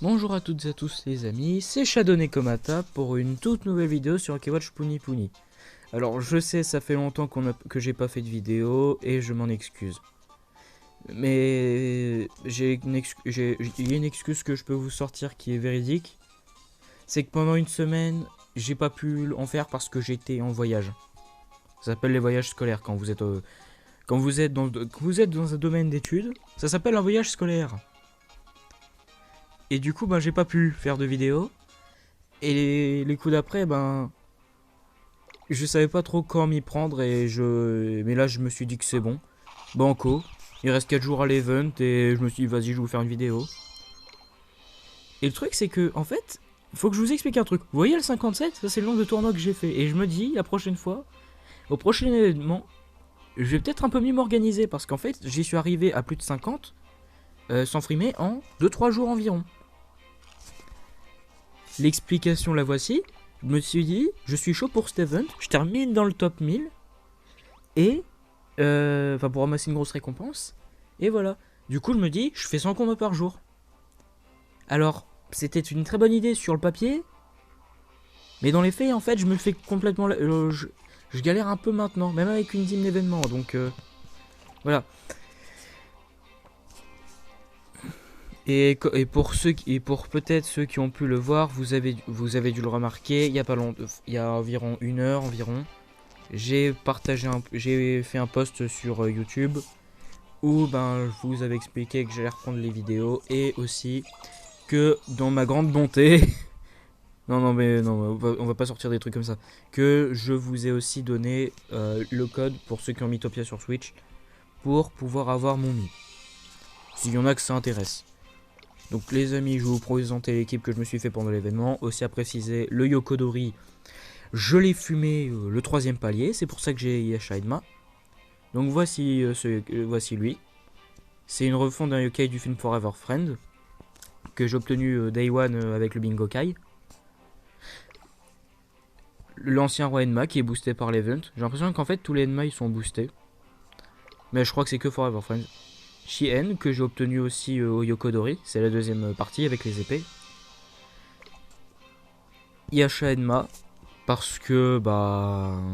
Bonjour à toutes et à tous les amis, c'est Shadow Nekomata pour une toute nouvelle vidéo sur Okewatch Puni Puni. Alors je sais, ça fait longtemps que j'ai pas fait de vidéo et je m'en excuse. Mais il y a une excuse que je peux vous sortir qui est véridique. C'est que pendant une semaine, j'ai pas pu en faire parce que j'étais en voyage. Ça s'appelle les voyages scolaires quand vous êtes, dans un domaine d'études. Ça s'appelle un voyage scolaire. Et du coup, j'ai pas pu faire de vidéo. Et les coups d'après, je savais pas trop quand m'y prendre. Mais là, je me suis dit que c'est bon. Banco. Il reste 4 jours à l'event. Et je me suis dit, vas-y, je vais vous faire une vidéo. Et le truc, c'est que, en fait, faut que je vous explique un truc. Vous voyez le 57? Ça, c'est le nombre de tournois que j'ai fait. Et je me dis, la prochaine fois, au prochain événement, je vais peut-être un peu mieux m'organiser. Parce qu'en fait, j'y suis arrivé à plus de 50. Sans frimer en 2-3 jours environ. L'explication la voici. Je me suis dit, je suis chaud pour cet event. Je termine dans le top 1000. Et, pour ramasser une grosse récompense. Et voilà. Du coup, je me dis, je fais 100 combats par jour. Alors, c'était une très bonne idée sur le papier. Mais dans les faits, en fait, je me fais complètement... je galère un peu maintenant. Même avec une team d'événements. Donc, voilà. Et pour peut-être ceux qui ont pu le voir, vous avez dû le remarquer, il y a environ une heure environ, j'ai fait un post sur YouTube où je vous avais expliqué que j'allais reprendre les vidéos et aussi que dans ma grande bonté, non on va pas sortir des trucs comme ça, que je vous ai aussi donné le code pour ceux qui ont Mythopia sur Switch pour pouvoir avoir mon Mi. S'il y en a que ça intéresse. Donc les amis, je vais vous présenter l'équipe que je me suis fait pendant l'événement. Aussi à préciser, le Yokodori, je l'ai fumé le 3ème palier. C'est pour ça que j'ai Yasha Edma. Donc voici lui. C'est une refonte d'un yokai du film Forever Friend. Que j'ai obtenu Day One avec le Bingo Kai. L'ancien roi Edma qui est boosté par l'event. J'ai l'impression qu'en fait tous les Edma ils sont boostés. Mais je crois que c'est que Forever Friend. Shien que j'ai obtenu aussi au Yokodori, c'est la 2ème partie avec les épées. Yasha Edma, parce que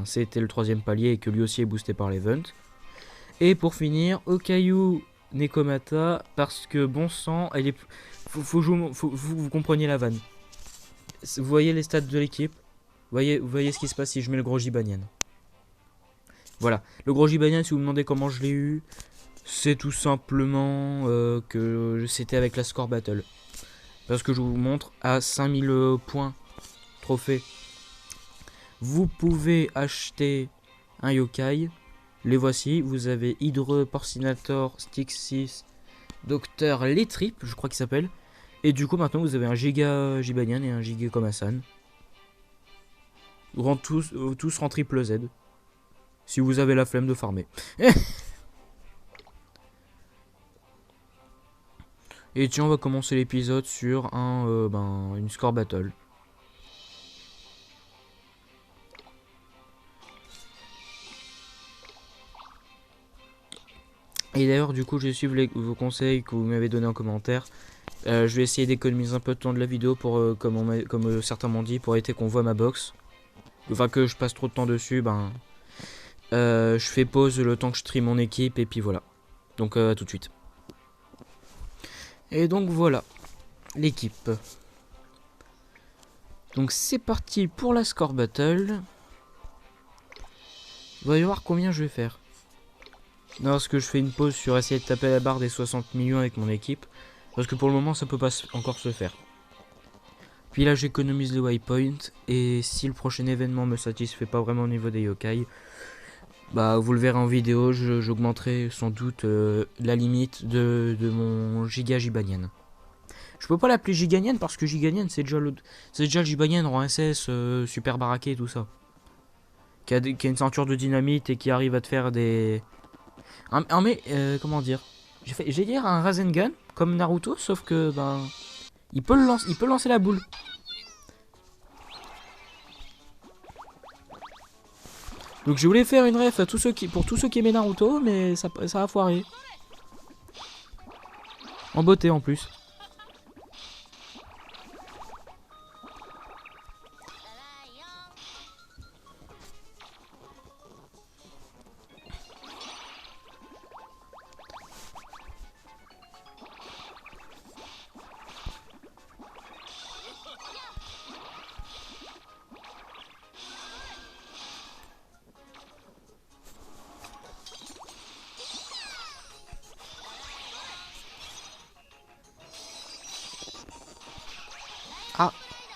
c'était le 3ème palier et que lui aussi est boosté par l'event. Et pour finir, Okayu Nekomata, parce que bon sang, vous compreniez la vanne. Vous voyez les stats de l'équipe, vous voyez ce qui se passe si je mets le gros Jibanyan. Voilà, le gros Jibanyan, si vous me demandez comment je l'ai eu, c'est tout simplement que c'était avec la score battle. Parce que je vous montre, à 5000 points trophée, vous pouvez acheter un yokai. Les voici, vous avez Hydre, Porcinator, Stixis, Docteur Letrip, je crois qu'il s'appelle. Et du coup maintenant vous avez un Giga Jibanyan et un Giga Komasan. Tous en triple Z. Si vous avez la flemme de farmer. Et tiens, on va commencer l'épisode sur une score battle. Et d'ailleurs, du coup, je vais suivre vos conseils que vous m'avez donné en commentaire. Je vais essayer d'économiser un peu de temps de la vidéo pour, comme certains m'ont dit, pour éviter qu'on voit ma box. Enfin, que je passe trop de temps dessus, je fais pause le temps que je trie mon équipe et puis voilà. Donc, à tout de suite. Et donc voilà, l'équipe. Donc c'est parti pour la score battle. On va y voir combien je vais faire. Non, parce que je fais une pause sur essayer de taper la barre des 60 millions avec mon équipe. Parce que pour le moment ça peut pas encore se faire. Puis là j'économise le waypoint. Et si le prochain événement me satisfait pas vraiment au niveau des yokai, vous le verrez en vidéo, j'augmenterai sans doute la limite de mon Giga Jibanyan. Je peux pas l'appeler Giganyan parce que Giganyan c'est déjà le Jibanyan rang SS super baraqué et tout ça. Qui a une ceinture de dynamite et qui arrive à te faire des... comment dire, j'ai dire un Rasengan comme Naruto, sauf que il peut lancer la boule. Donc je voulais faire une ref à pour tous ceux qui aimaient Naruto, mais ça a foiré. En beauté en plus.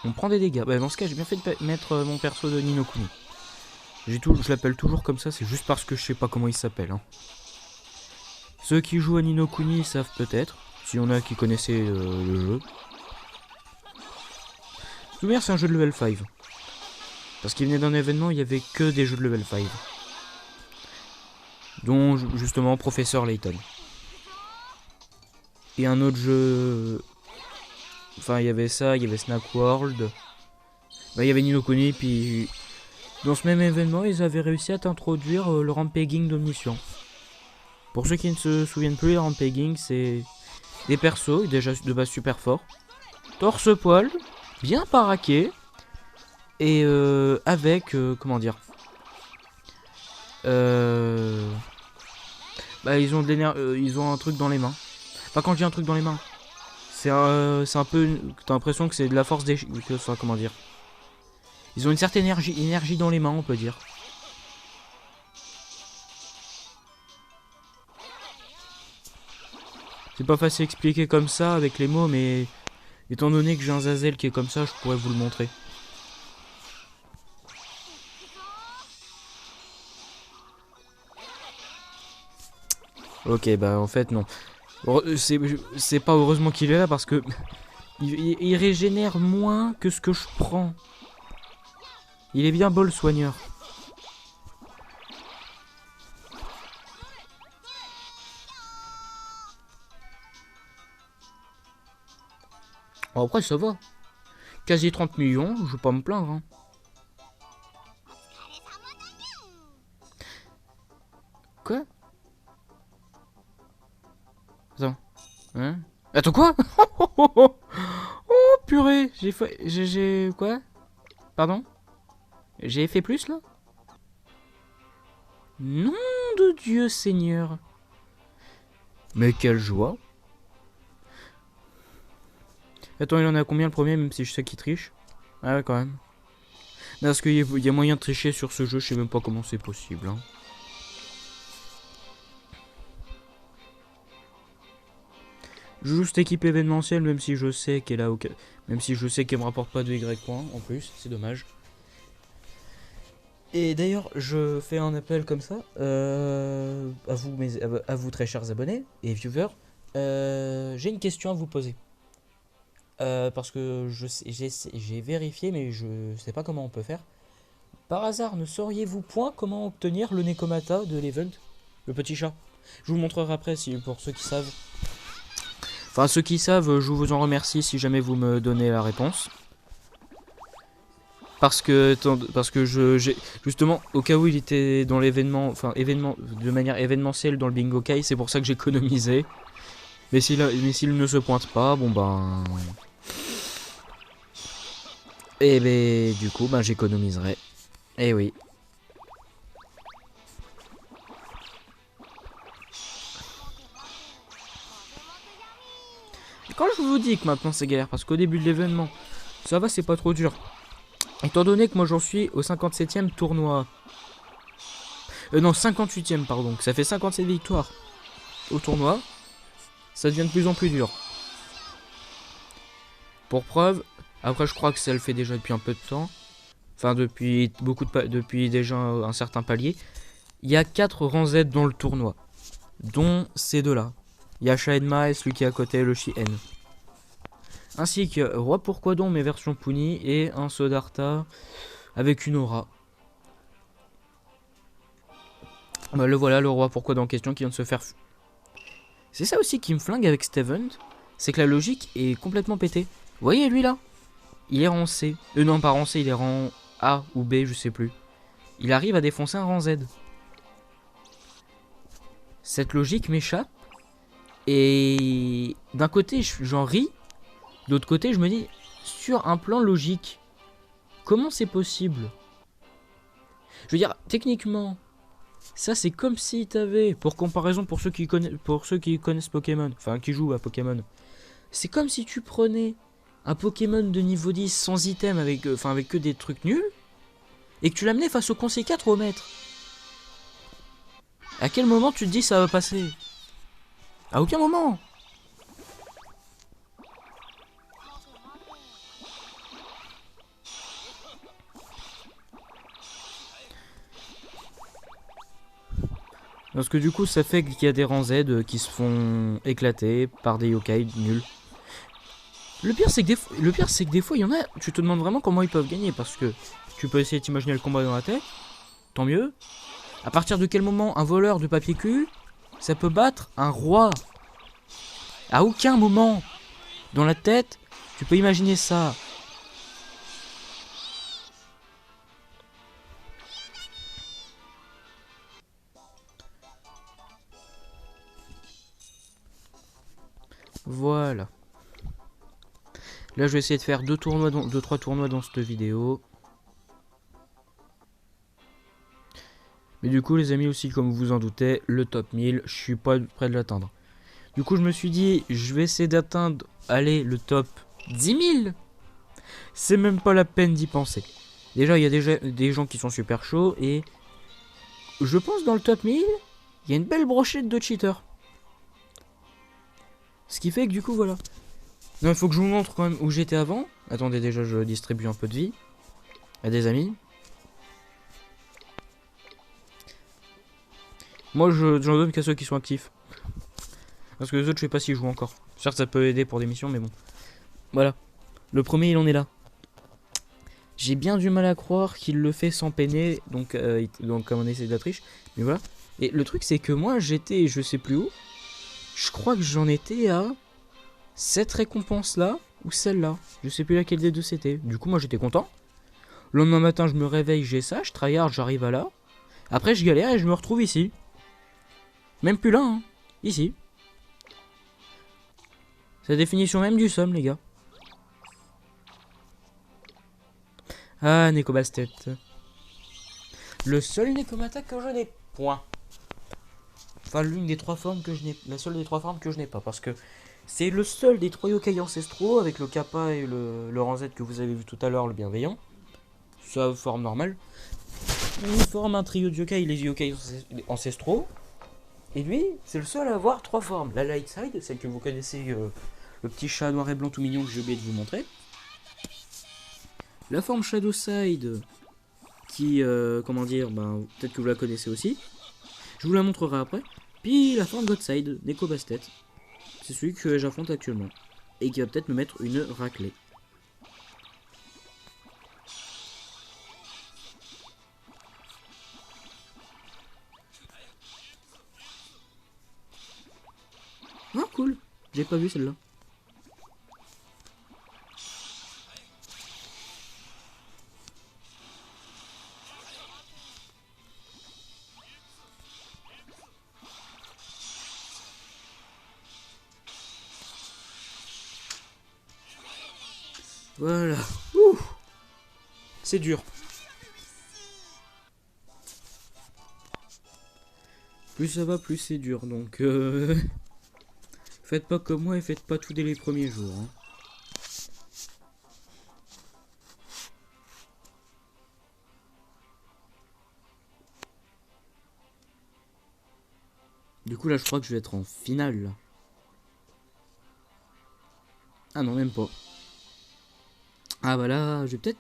On prend des dégâts. Bah, dans ce cas, j'ai bien fait de mettre mon perso de Ni no Kuni. Je l'appelle toujours comme ça, c'est juste parce que je sais pas comment il s'appelle. Hein. Ceux qui jouent à Ni no Kuni savent peut-être. S'il y en a qui connaissaient le jeu. Souvenir, c'est un jeu de level 5. Parce qu'il venait d'un événement, il n'y avait que des jeux de level 5. Dont justement Professeur Layton. Et un autre jeu. Enfin, il y avait ça, il y avait Snack World. Bah, il y avait Ni no Kuni, puis. Dans ce même événement, ils avaient réussi à introduire le Rampaging d'Omniscient. Pour ceux qui ne se souviennent plus, le Rampaging, c'est des persos, déjà de base super forts. Torse-poil, bien paraqué. Et avec, comment dire. Bah, ils ont un truc dans les mains. Enfin, quand je dis un truc dans les mains, c'est un peu. T'as l'impression que c'est de la force des. Enfin, comment dire. Ils ont une certaine énergie dans les mains, on peut dire. C'est pas facile à expliquer comme ça avec les mots, mais étant donné que j'ai un Zazel qui est comme ça, je pourrais vous le montrer. Ok, bah en fait non. C'est pas heureusement qu'il est là parce que il régénère moins que ce que je prends. Il est bien beau le soigneur. Bon, après ça va. Quasi 30 millions, je vais pas me plaindre. Hein. Quoi? Attends. Hein? Attends quoi? Oh purée, j'ai fait... J'ai... Quoi? Pardon? J'ai fait plus là? Nom de Dieu Seigneur. Mais quelle joie. Attends, il en a combien le premier, même si je sais qu'il triche? Ah ouais, quand même. Parce qu'il y a moyen de tricher sur ce jeu, je sais même pas comment c'est possible. Hein. Je joue cette équipe événementielle, même si je sais qu'elle a aucun... Même si je sais qu'elle me rapporte pas de Y points en plus, c'est dommage. Et d'ailleurs, je fais un appel comme ça à vous très chers abonnés et viewers. J'ai une question à vous poser. Parce que j'ai vérifié, mais je sais pas comment on peut faire. Par hasard, ne sauriez-vous point comment obtenir le Nekomata de l'event? Le petit chat. Je vous montrerai après pour ceux qui savent. Enfin, ceux qui savent, je vous en remercie si jamais vous me donnez la réponse. Parce que justement, au cas où il était dans l'événement, enfin, de manière événementielle dans le Bingo Kai, c'est pour ça que j'ai économisé. Mais s'il ne se pointe pas, bon ben... Et ben, du coup, ben j'économiserai. Eh oui. Et quand je vous dis que maintenant c'est galère, parce qu'au début de l'événement, ça va, c'est pas trop dur. Étant donné que moi j'en suis au 57e tournoi. Non, 58e, pardon. Ça fait 57 victoires au tournoi. Ça devient de plus en plus dur. Pour preuve, après je crois que ça le fait déjà depuis un peu de temps. Enfin, depuis déjà un certain palier. Il y a 4 rangs Z dans le tournoi. Dont ces deux-là. Il y a Shaenma et celui qui est à côté, le Shien. Ainsi que Roi Pourquoi donc mes versions punies et un Sodarta avec une aura. Bah, le voilà, le Roi Pourquoi dans question qui vient de se faire... C'est ça aussi qui me flingue avec Steven, c'est que la logique est complètement pétée. Vous voyez lui là? Il est rang C. Non, pas rang C, il est rang A ou B, je sais plus. Il arrive à défoncer un rang Z. Cette logique m'échappe. Et d'un côté, j'en ris. De l'autre côté, je me dis, sur un plan logique, comment c'est possible? Je veux dire, techniquement, ça c'est comme si t'avais, pour comparaison pour ceux qui connaissent Pokémon, enfin qui jouent à Pokémon, c'est comme si tu prenais un Pokémon de niveau 10 sans item avec que des trucs nuls, et que tu l'amenais face au conseil 4 ou au maître. À quel moment tu te dis ça va passer? À aucun moment. Parce que du coup, ça fait qu'il y a des rangs Z qui se font éclater par des yokai nuls. Le pire, c'est que des fois, il y en a, tu te demandes vraiment comment ils peuvent gagner. Parce que tu peux essayer d'imaginer le combat dans la tête, tant mieux. À partir de quel moment un voleur de papier cul, ça peut battre un roi? À aucun moment dans la tête, tu peux imaginer ça. Voilà. Là, je vais essayer de faire 2-3 tournois dans cette vidéo. Mais du coup, les amis, aussi, comme vous vous en doutez, le top 1000, je suis pas près de l'atteindre. Du coup, je me suis dit, je vais essayer d'atteindre, allez, le top 10 000. C'est même pas la peine d'y penser. Déjà, il y a déjà des gens qui sont super chauds et je pense dans le top 1000, il y a une belle brochette de cheaters. Ce qui fait que du coup, voilà. Non, il faut que je vous montre quand même où j'étais avant. Attendez, déjà, je distribue un peu de vie à des amis. Moi, j'en donne qu'à ceux qui sont actifs. Parce que les autres, je sais pas s'ils jouent encore. Certes, ça peut aider pour des missions, mais bon. Voilà. Le premier, il en est là. J'ai bien du mal à croire qu'il le fait sans peiner, donc comme on essaie de la triche. Mais voilà. Et le truc, c'est que moi, j'étais, je sais plus où. Je crois que j'en étais à cette récompense-là ou celle-là. Je sais plus laquelle des deux c'était. Du coup, moi, j'étais content. Le lendemain matin, je me réveille, j'ai ça, je tryhard, j'arrive à là. Après, je galère et je me retrouve ici. Même plus là, hein. Ici. C'est la définition même du somme, les gars. Ah, Nekobastet. Le seul Nekomata que je n'ai point. Enfin, l'une des trois formes que je n'ai. La seule des trois formes que je n'ai pas. Parce que c'est le seul des trois yokai ancestraux avec le Kappa et le rang Z que vous avez vu tout à l'heure, le bienveillant. Sa forme normale. Il forme un trio de yokai, les yokai ancestraux. Et lui, c'est le seul à avoir trois formes. La light side, celle que vous connaissez, le petit chat noir et blanc tout mignon que j'ai oublié de vous montrer. La forme shadow side, qui, comment dire, ben, peut-être que vous la connaissez aussi. Je vous la montrerai après. Puis la forme Godside, Nekobastet. C'est celui que j'affronte actuellement. Et qui va peut-être me mettre une raclée. Ah cool, j'ai pas vu celle-là. Voilà. Ouh, c'est dur. Plus ça va, plus c'est dur. Donc, faites pas comme moi et faites pas tout dès les premiers jours. Hein. Du coup, là, je crois que je vais être en finale. Là. Ah non, même pas. Ah bah là, je vais peut-être...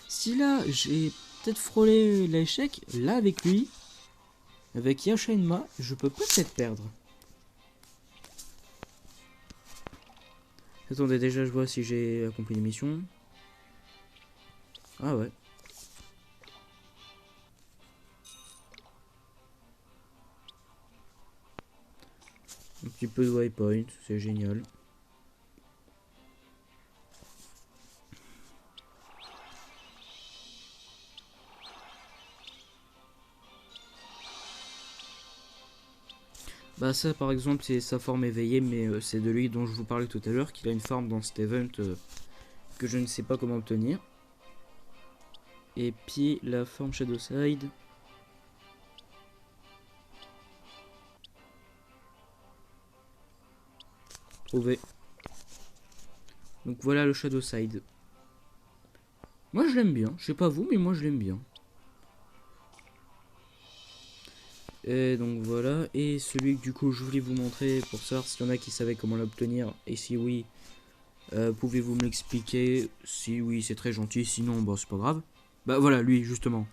Si là, j'ai peut-être frôlé l'échec, là, avec lui, avec Yashainma, je peux peut-être perdre. Attendez, déjà, je vois si j'ai accompli l'émission. Ah ouais. Un petit peu de waypoint, c'est génial. Bah ça par exemple c'est sa forme éveillée, mais c'est de lui dont je vous parlais tout à l'heure, qu'il a une forme dans cet event que je ne sais pas comment obtenir. Et puis la forme Shadowside. Trouvé. Donc voilà le Shadowside. Moi je l'aime bien, je sais pas vous mais moi je l'aime bien. Et donc voilà, et celui que du coup je voulais vous montrer pour savoir s'il y en a qui savaient comment l'obtenir, et si oui, pouvez-vous me l'expliquer? Si oui c'est très gentil, sinon bah c'est pas grave. Bah voilà lui justement.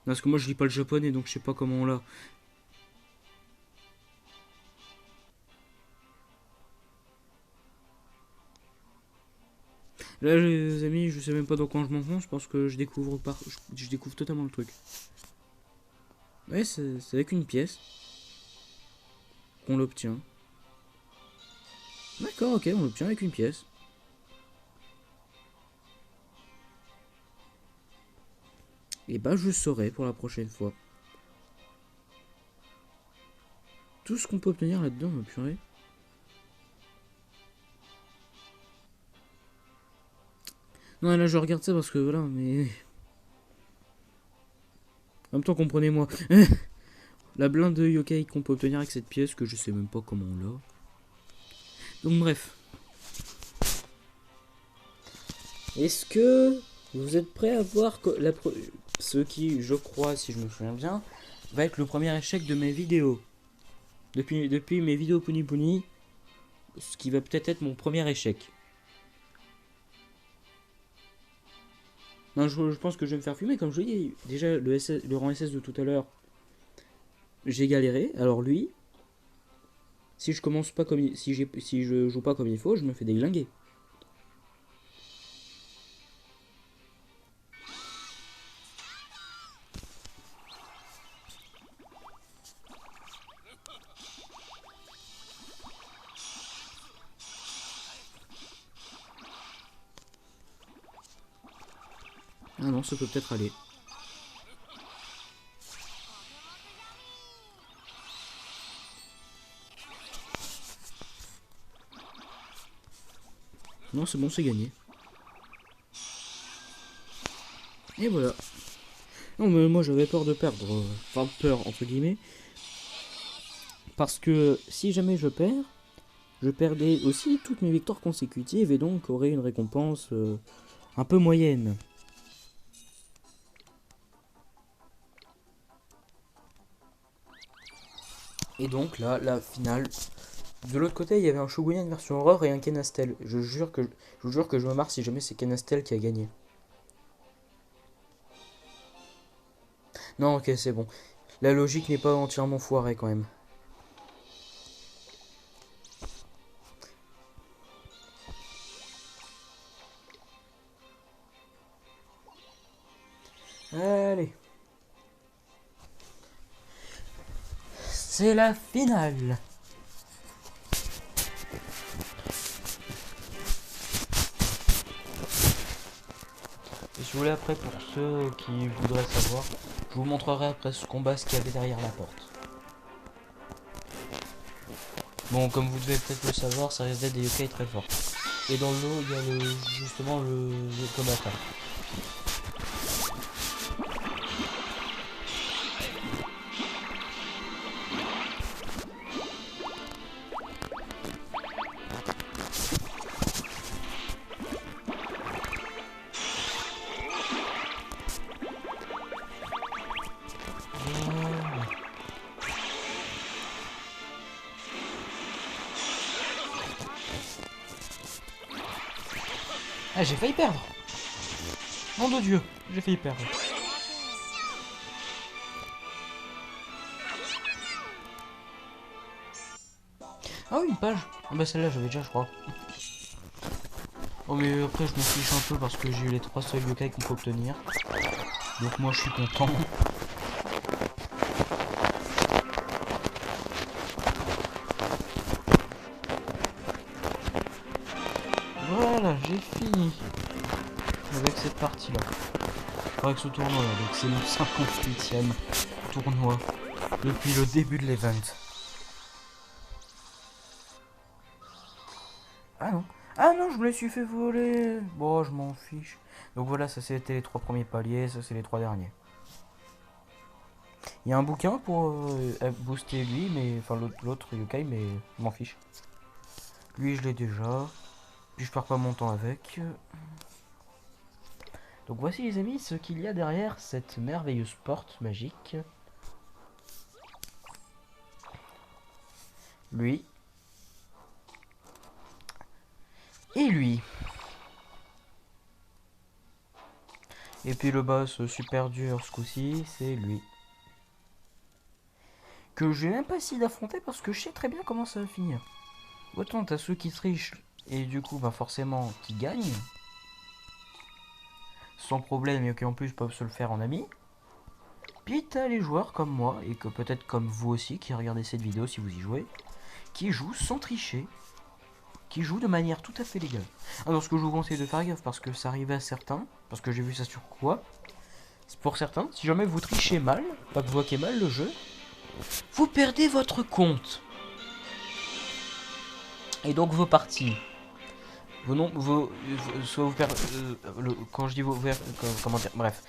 Parce que moi je lis pas le japonais donc je sais pas comment on l'a. Là les amis, je sais même pas dans quoi je m'enfonce parce que je découvre totalement le truc. Ouais, c'est avec une pièce qu'on l'obtient. D'accord, ok, on l'obtient avec une pièce. Et bah je saurai pour la prochaine fois. Tout ce qu'on peut obtenir là-dedans, me purée. Non, là je regarde ça parce que voilà, mais. En même temps, comprenez-moi. La blinde de yokai qu'on peut obtenir avec cette pièce que je sais même pas comment on l'a. Donc bref. Est-ce que vous êtes prêts à voir que ce qui, je crois, si je me souviens bien, va être le premier échec de mes vidéos. Depuis mes vidéos Puni Puni, ce qui va peut-être être mon premier échec. Non, je pense que je vais me faire fumer, comme je vous dis. Déjà, le rang SS de tout à l'heure, j'ai galéré. Alors lui, si je commence pas comme si je joue pas comme il faut, je me fais déglinguer. Ah non, ça peut peut-être aller. Non, c'est bon, c'est gagné. Et voilà. Non, mais moi j'avais peur de perdre. Enfin, peur entre guillemets. Parce que si jamais je perdais aussi toutes mes victoires consécutives et donc aurais une récompense un peu moyenne. Et donc là, la finale. De l'autre côté, il y avait un Shogunyan version horreur et un Kenastel. Je vous jure que je me marre si jamais c'est Kenastel qui a gagné. Non, ok, c'est bon. La logique n'est pas entièrement foirée quand même. Allez. C'est la finale. Et si vous voulez après, pour ceux qui voudraient savoir, je vous montrerai après ce combat, ce qu'il y avait derrière la porte. Bon, comme vous devez peut-être le savoir, ça risque d'être des yokai très forts. Et dans l'eau, il y a justement le combattant. Ah, j'ai failli perdre. Nom de Dieu, j'ai failli perdre. Ah oui, une page. Ah bah celle-là, j'avais déjà, je crois. Oh mais après, je m'en fiche un peu parce que j'ai eu les 3 seuls yokai qu'on peut obtenir. Donc moi, je suis content. Voilà, j'ai fini avec cette partie-là. Avec ce tournoi-là. Donc c'est mon 58e tournoi depuis le début de l'event. Ah non. Ah non, je me les suis fait voler. Bon, je m'en fiche. Donc voilà, ça c'était les 3 premiers paliers, ça c'est les 3 derniers. Il y a un bouquin pour booster lui, mais enfin l'autre yokai, mais je m'en fiche. Lui, je l'ai déjà. Puis je perds pas mon temps avec. Donc voici les amis ce qu'il y a derrière cette merveilleuse porte magique. Lui. Et lui. Et puis le boss super dur ce coup-ci, c'est lui. Que je vais même pas essayer d'affronter parce que je sais très bien comment ça va finir. Autant t'as ceux qui trichent et du coup bah forcément qui gagnent. Sans problème et qui en plus peuvent se le faire en ami. Puis t'as les joueurs comme moi et que peut-être comme vous aussi qui regardez cette vidéo si vous y jouez. Qui jouent sans tricher. Qui jouent de manière tout à fait légale. Alors ce que je vous conseille de faire gaffe parce que ça arrive à certains. Parce que j'ai vu ça sur quoi. Pour certains, si jamais vous trichez mal, pas que vous hackez mal le jeu, vous perdez votre compte. Et donc vos parties. Vos noms, soit vous perdez, quand je dis vos, comment dire, bref.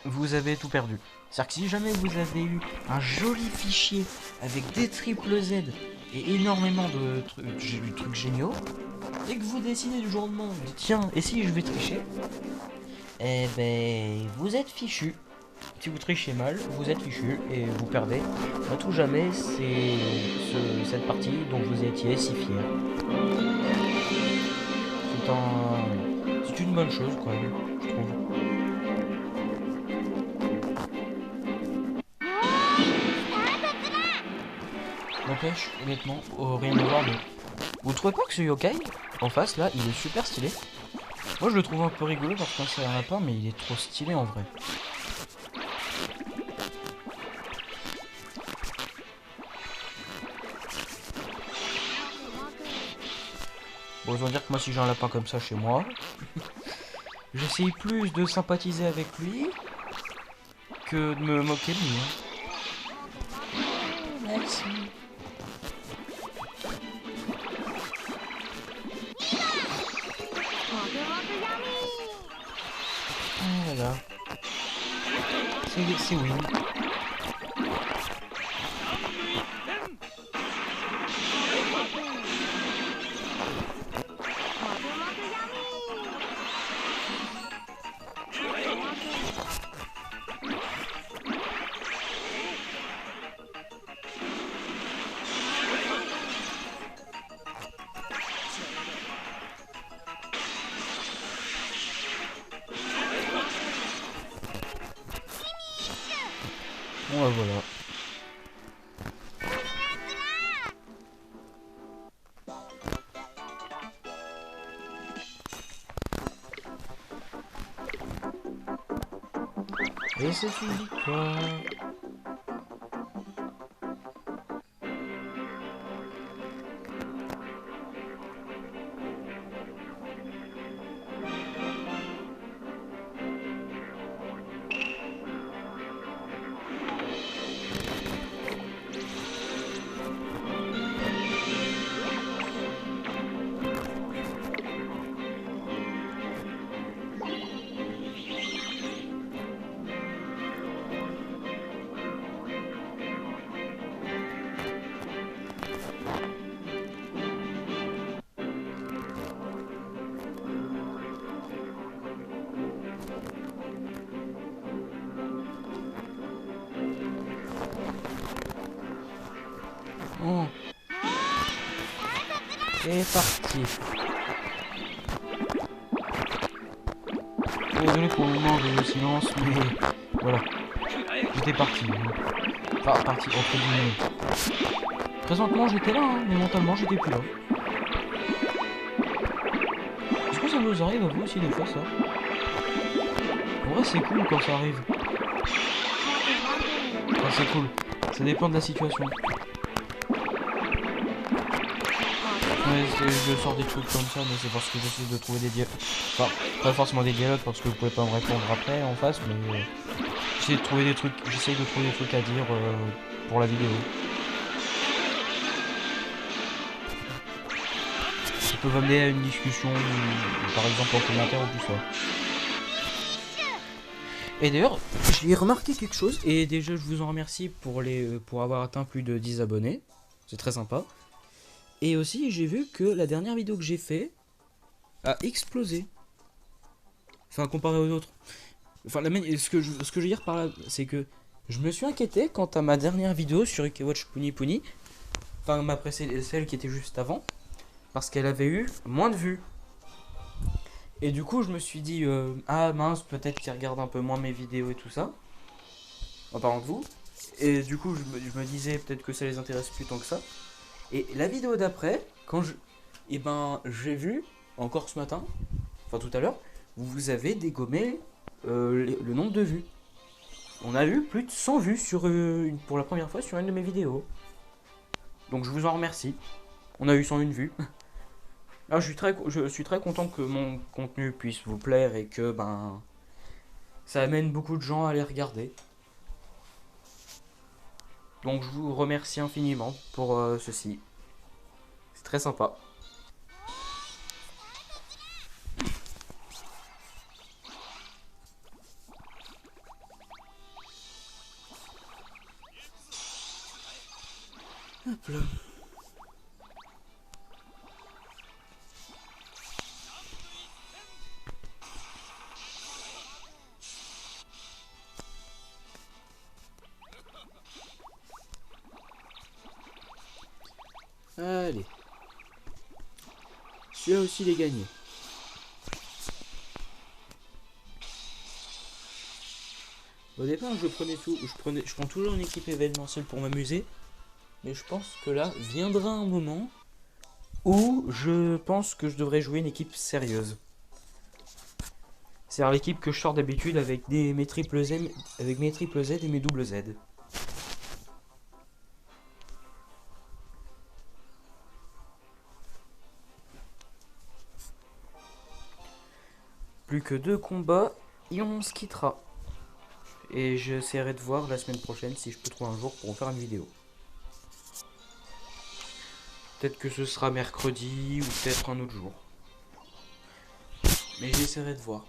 Vous avez tout perdu. C'est-à-dire que si jamais vous avez eu un joli fichier avec des triple Z et énormément de trucs géniaux, et que vous décidez du jour au lendemain, tiens, et si je vais tricher, eh ben, vous êtes fichu. Si vous trichez mal, vous êtes fichu et vous perdez. À tout jamais, c'est cette partie dont vous étiez si fier. C'est une bonne chose, quand même, je trouve. N'empêche, honnêtement, rien à voir, mais vous trouvez pas que ce yokai, en face, là, il est super stylé? Moi, je le trouve un peu rigolo parce qu'on sait un lapin, mais il est trop stylé en vrai. Bon, autant dire que moi, si j'ai un lapin comme ça chez moi, j'essaye plus de sympathiser avec lui que de me moquer de lui. Merci. Ah là là. C'est win. Bon bah voilà. Et c'est une victoire. Oh. C'est parti. Désolé pour le moment de silence, mais voilà. J'étais parti. Enfin, parti entre guillemets. Présentement j'étais là, hein, mais mentalement j'étais plus là. Est-ce que ça vous arrive à vous aussi des fois ça? En vrai c'est cool quand ça arrive. Enfin, c'est cool. Ça dépend de la situation. Ouais, je sors des trucs comme ça, mais c'est parce que j'essaie de trouver des dialogues. Enfin, pas forcément des dialogues parce que vous pouvez pas me répondre après en face, mais j'essaie de trouver des trucs. J'essaie de trouver des trucs à dire pour la vidéo. Ça peut amener à une discussion, par exemple en commentaire ou tout ça. Et d'ailleurs, j'ai remarqué quelque chose, et déjà je vous en remercie pour avoir atteint plus de 10 abonnés. C'est très sympa. Et aussi, j'ai vu que la dernière vidéo que j'ai fait a explosé. Enfin, comparé aux autres. Enfin, ce que je veux dire par là, c'est que je me suis inquiété quant à ma dernière vidéo sur Ikewatch Puni Puni. Enfin, ma précédente, celle qui était juste avant. Parce qu'elle avait eu moins de vues. Et du coup, je me suis dit, ah mince, peut-être qu'ils regardent un peu moins mes vidéos et tout ça, en parlant de vous. Et du coup, je me disais peut-être que ça les intéresse plus tant que ça. Et la vidéo d'après, eh ben, j'ai vu, encore ce matin, enfin tout à l'heure, vous avez dégommé le nombre de vues. On a eu plus de 100 vues pour la première fois sur une de mes vidéos. Donc je vous en remercie. On a eu 101 vues. Là, je suis très content que mon contenu puisse vous plaire et que ben ça amène beaucoup de gens à les regarder. Donc je vous remercie infiniment pour ceci. C'est très sympa. Hop là. Allez. Celui-là aussi, il est gagné. Au départ, je prends toujours une équipe événementielle pour m'amuser. Mais je pense que là, viendra un moment où je pense que je devrais jouer une équipe sérieuse. C'est-à-dire l'équipe que je sors d'habitude avec mes triple Z, avec mes triple Z et mes double Z. Plus que 2 combats et on se quittera. Et j'essaierai de voir la semaine prochaine si je peux trouver un jour pour en faire une vidéo. Peut-être que ce sera mercredi ou peut-être un autre jour. Mais j'essaierai de voir.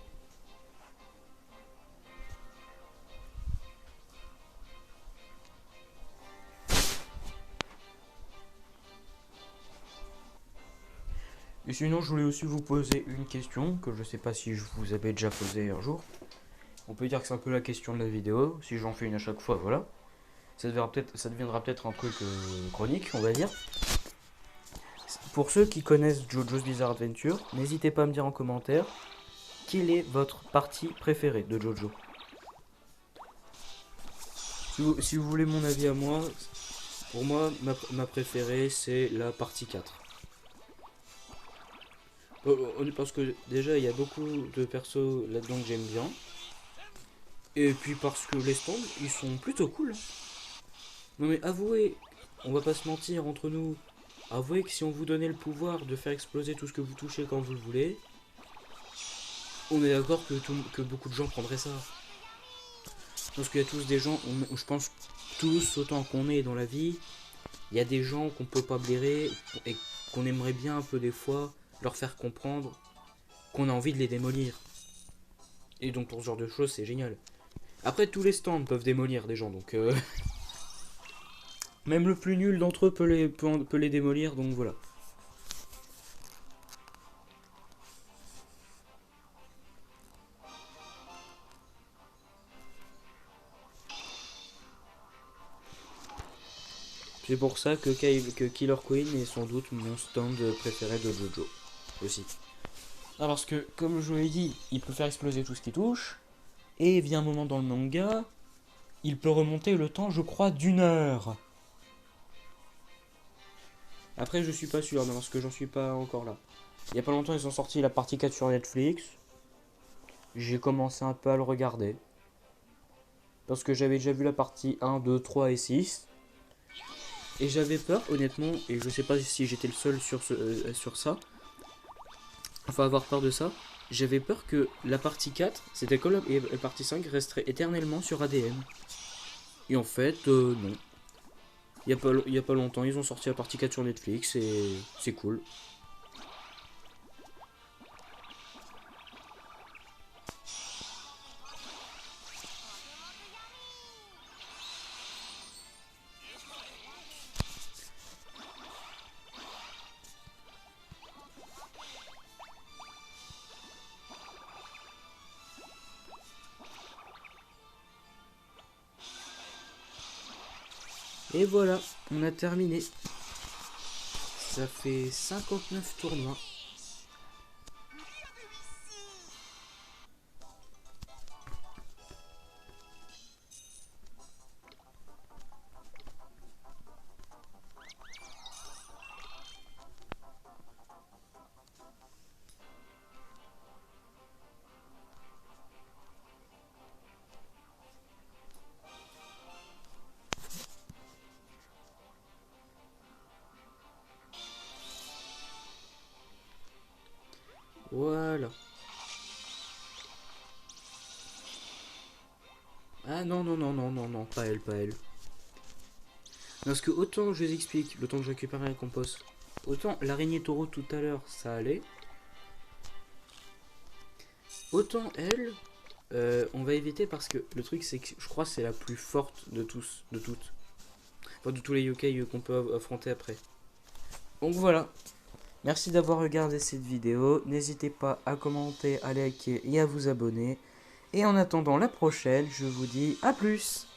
Et sinon, je voulais aussi vous poser une question que je sais pas si je vous avais déjà posée un jour. On peut dire que c'est un peu la question de la vidéo. Si j'en fais une à chaque fois, voilà. Ça deviendra peut-être un truc chronique, on va dire. Pour ceux qui connaissent JoJo's Bizarre Adventure, n'hésitez pas à me dire en commentaire quelle est votre partie préférée de JoJo. Si vous voulez mon avis à moi, pour moi, ma préférée, c'est la partie 4. Parce que déjà, il y a beaucoup de persos là-dedans que j'aime bien. Et puis parce que les stands, ils sont plutôt cool. Non mais avouez, on va pas se mentir entre nous. Avouez que si on vous donnait le pouvoir de faire exploser tout ce que vous touchez quand vous le voulez, on est d'accord que beaucoup de gens prendraient ça. Parce qu'il y a tous des gens, je pense tous, autant qu'on est dans la vie, il y a des gens qu'on peut pas blairer et qu'on aimerait bien un peu des fois leur faire comprendre qu'on a envie de les démolir. Et donc pour ce genre de choses, c'est génial. Après, tous les stands peuvent démolir des gens, donc même le plus nul d'entre eux peut les démolir, donc voilà. C'est pour ça que Killer Queen est sans doute mon stand préféré de JoJo aussi. Ah, parce que, comme je vous l'ai dit, il peut faire exploser tout ce qui touche, et vient un moment dans le manga, il peut remonter le temps, je crois, d'1 heure. Après, je suis pas sûr, parce que j'en suis pas encore là. Il y a pas longtemps, ils ont sorti la partie 4 sur Netflix. J'ai commencé un peu à le regarder. Parce que j'avais déjà vu la partie 1, 2, 3 et 6. Et j'avais peur, honnêtement, et je sais pas si j'étais le seul sur ça. Enfin, avoir peur de ça. J'avais peur que la partie 4, c'était comme la partie 5, resterait éternellement sur ADN. Et en fait, non. Il y a pas longtemps, ils ont sorti la partie 4 sur Netflix et c'est cool. Et voilà, on a terminé. Ça fait 59 tournois. Voilà. Ah non, non, non, non, non, non, pas elle, pas elle. Parce que autant je vous explique, le temps que je récupère la compost, autant l'araignée taureau tout à l'heure, ça allait. Autant elle, on va éviter parce que le truc c'est que je crois que c'est la plus forte de tous, de toutes. Enfin de tous les yokai qu'on peut affronter après. Donc voilà. Merci d'avoir regardé cette vidéo. N'hésitez pas à commenter, à liker et à vous abonner. Et en attendant la prochaine, je vous dis à plus.